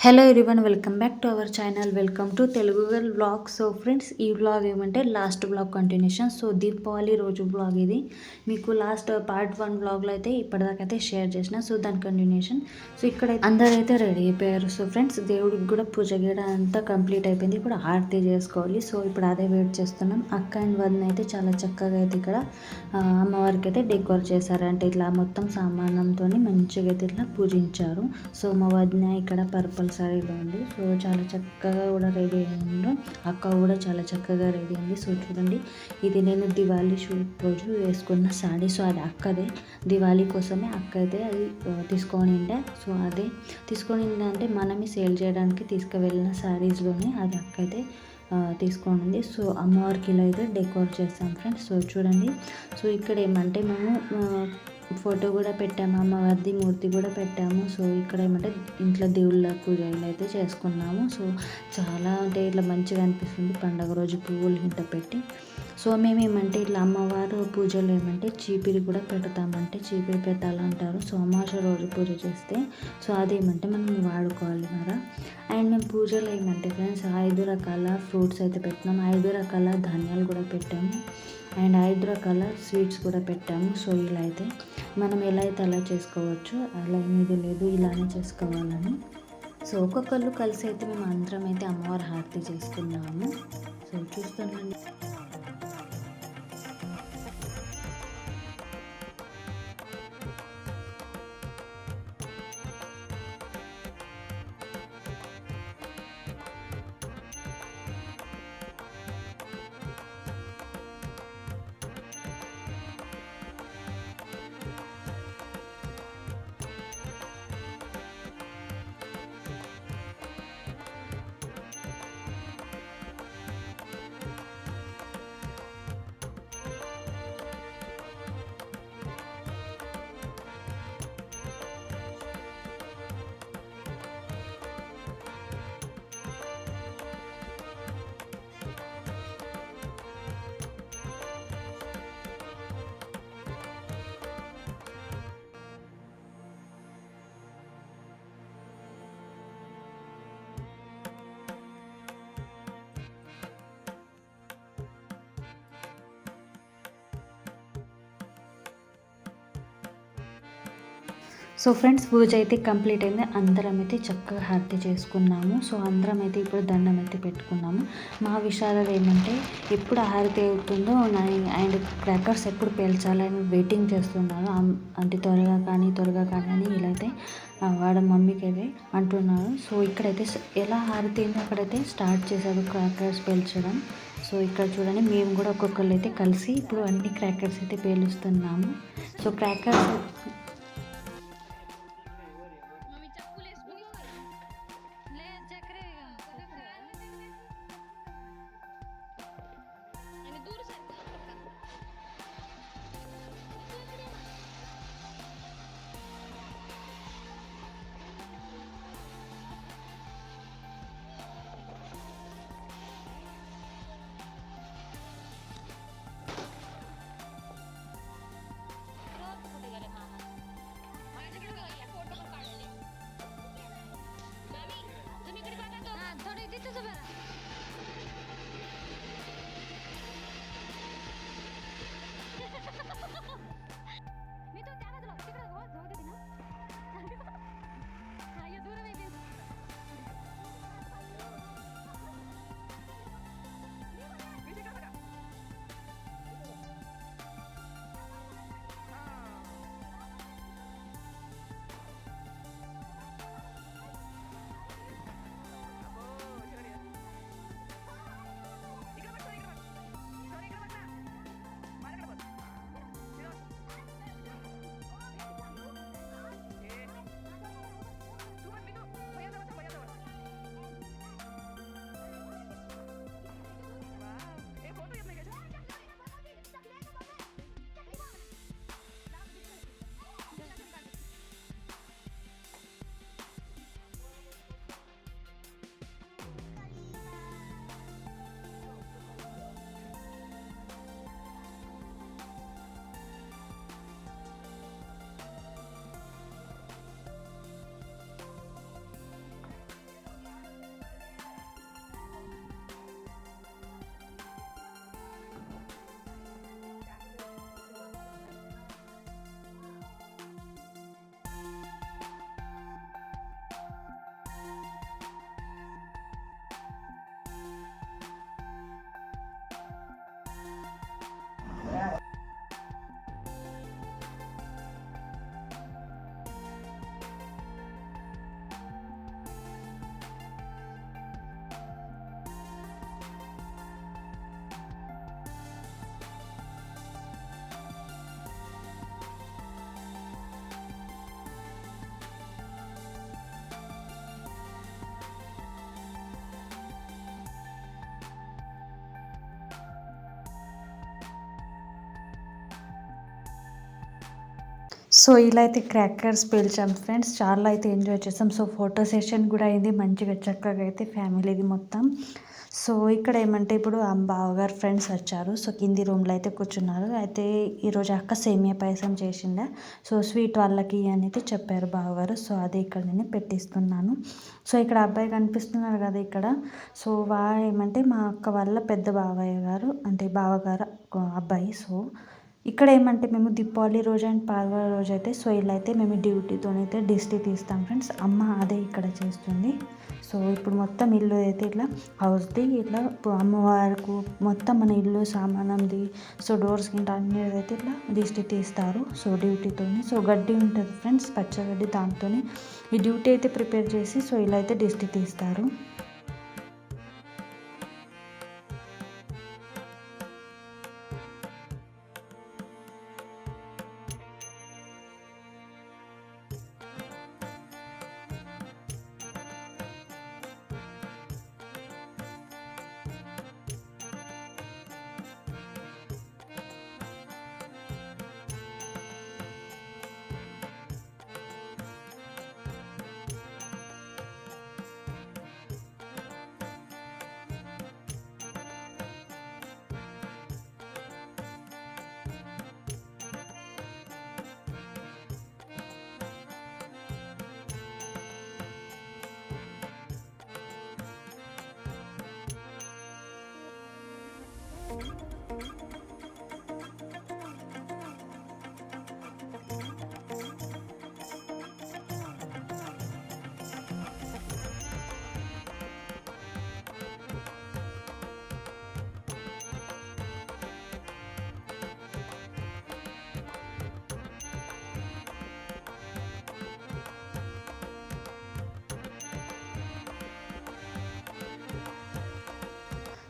Hello everyone, welcome back to our channel. Welcome to Telugu girl vlog. So friends, ఈ vlog ఏమంటే last vlog continuation. So Deepavali రోజు vlog ఇది. మీకు last part 1 వ్లాగ్లో అయితే ఇప్పటిదాకైతే షేర్ చేసిన. సో దాని కంటిన్యూషన్. సో ఇక్కడ అందరైతే రెడీ అయిపోయారు. సో ఫ్రెండ్స్, దేవుడికి కూడా పూజ గీడ అంతా కంప్లీట్ అయిపోయింది. ఇప్పుడు ఆరతి చేసుకోవాలి. సో ఇప్పుడు అదే వెయిట్ చేస్తున్నాం. అక్క అండ్ వదిన అయితే చాలా చక్కగా అయితే ఇక్కడ అమ్మవారికి అయితే డెకోర్ చేశారు. అంటే ఇట్లా మొత్తం సామానంతో మంచిగా అయితే ఇట్లా పూజించారు. సో మా వదిన ఇక్కడ పర్పల్ సారీలో ఉంది. సో చాలా చక్కగా కూడా రెడీ అయ్యిండు. అక్క కూడా చాలా చక్కగా రెడీ అయింది. సో చూడండి, ఇది నేను దివాళీ షూట్ రోజు వేసుకున్న సారీ. సో అది అక్కదే. దివాళీ కోసమే అక్క అయితే అది తీసుకొనిండే. సో అదే తీసుకొనిండే అంటే మనమే సేల్ చేయడానికి తీసుకువెళ్ళిన శారీస్లోనే అది అక్క అయితే తీసుకోండి. సో అమ్మవారికి ఇలా అయితే డెకోర్ చేస్తాం ఫ్రెండ్స్. సో చూడండి, సో ఇక్కడ ఏమంటే మేము ఫోటో కూడా పెట్టాము, అమ్మవారిది మూర్తి కూడా పెట్టాము. సో ఇక్కడ ఏమంటే ఇంట్లో దేవుళ్ళ పూజలు అయితే చేసుకున్నాము. సో చాలా అంటే ఇట్లా మంచిగా అనిపిస్తుంది పండగ రోజు పువ్వులు ఇంట పెట్టి. సో మేము ఏమంటే ఇట్లా అమ్మవారు పూజలు ఏమంటే చీపిరి కూడా పెడతామంటే చీపిరి పెట్టాలంటారు. సో అమావాస్య రోజు పూజ చేస్తే సో అదేమంటే మనం వాడుకోవాలి కదా. అండ్ మేము పూజలు ఏమంటే ఫ్రెండ్స్ 5 రకాల ఫ్రూట్స్ అయితే పెట్టినాము, 5 రకాల ధాన్యాలు కూడా పెట్టాము, అండ్ 5 రకాల స్వీట్స్ కూడా పెట్టాము. సో ఇలా అయితే మనం ఎలా అయితే అలా చేసుకోవచ్చు, అలా ఏమీ లేదు, ఇలానే చేసుకోవాలని. సో ఒక్కొక్కళ్ళు కలిసి అయితే మేము అందరం అయితే అమ్మవారి హారతి చేసుకున్నాము. సో చూస్తున్నాను. సో ఫ్రెండ్స్, పూజ అయితే కంప్లీట్ అయింది. అందరం అయితే చక్కగా హారతి చేసుకున్నాము. సో అందరం అయితే ఇప్పుడు దండం అయితే పెట్టుకున్నాము. మా విషయాలు ఏమంటే ఎప్పుడు హారతి అవుతుందో అండ్ క్రాకర్స్ ఎప్పుడు పేల్చాలని వెయిటింగ్ చేస్తున్నాను. అంటే త్వరగా కానీ అని ఇలా అయితే వాడ మమ్మీకి అయితే అంటున్నారు. సో ఇక్కడైతే ఎలా హారతి అయిందో అక్కడైతే స్టార్ట్ చేశారు క్రాకర్స్ పేల్చడం. సో ఇక్కడ చూడండి, మేము కూడా ఒక్కొక్కరు అయితే కలిసి ఇప్పుడు అన్ని క్రాకర్స్ అయితే పేలుస్తున్నాము. సో క్రాకర్స్ సో ఇలా అయితే క్రాకర్స్ పేల్చాం ఫ్రెండ్స్. చాలా అయితే ఎంజాయ్ చేసాం. సో ఫోటో సెషన్ కూడా అయింది మంచిగా చక్కగా అయితే ఫ్యామిలీది మొత్తం. సో ఇక్కడ ఏమంటే ఇప్పుడు బావగారు ఫ్రెండ్స్ వచ్చారు. సో కింది రూమ్లో అయితే కూర్చున్నారు. అయితే ఈరోజు అక్క సేమియా పాయసం చేసిందా, సో స్వీట్ వాళ్ళకి అనేది చెప్పారు బావగారు. సో అదే ఇక్కడ నేను పెట్టిస్తున్నాను. సో ఇక్కడ అబ్బాయి కనిపిస్తున్నారు కదా ఇక్కడ. సో ఏమంటే మా అక్క వాళ్ళ పెద్ద బావయ్య గారు అంటే బావగారు అబ్బాయి. సో ఇక్కడ ఏమంటే మేము దీపావళి రోజు అండ్ పాల్గొన రోజు అయితే సో ఇలా అయితే మేము డ్యూటీతోనైతే దిష్టి తీస్తాం ఫ్రెండ్స్. అమ్మ అదే ఇక్కడ చేస్తుంది. సో ఇప్పుడు మొత్తం ఇల్లు అయితే ఇట్లా హౌస్ది ఇట్లా అమ్మవారికి మొత్తం మన ఇల్లు సామానంది సో డోర్స్ కింద అన్నీ అయితే ఇట్లా దిష్టి తీస్తారు సో డ్యూటీతోని. సో గడ్డి ఉంటుంది ఫ్రెండ్స్, పచ్చగడ్డి, దాంతో ఈ డ్యూటీ అయితే ప్రిపేర్ చేసి సో ఇలా అయితే దిష్టి తీస్తారు.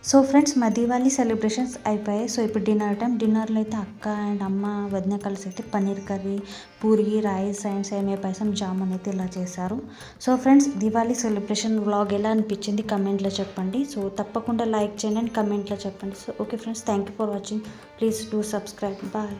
సో ఫ్రెండ్స్ మా దీవాళీ సెలబ్రేషన్స్ అయిపోయాయి. సో ఇప్పుడు డిన్నర్ టైం. డిన్నర్లో అయితే అక్క అండ్ అమ్మ వదిన కలిసి అయితే paneer curry, puri, rice and సేమియా పాయసం, జామున్ అయితే ఇలా చేశారు. So friends Diwali celebration vlog ఎలా అనిపించింది కమెంట్లో చెప్పండి. సో తప్పకుండా లైక్ చేయండి అండ్ కమెంట్లో చెప్పండి. So okay friends, thank you for watching. Please do subscribe. Bye.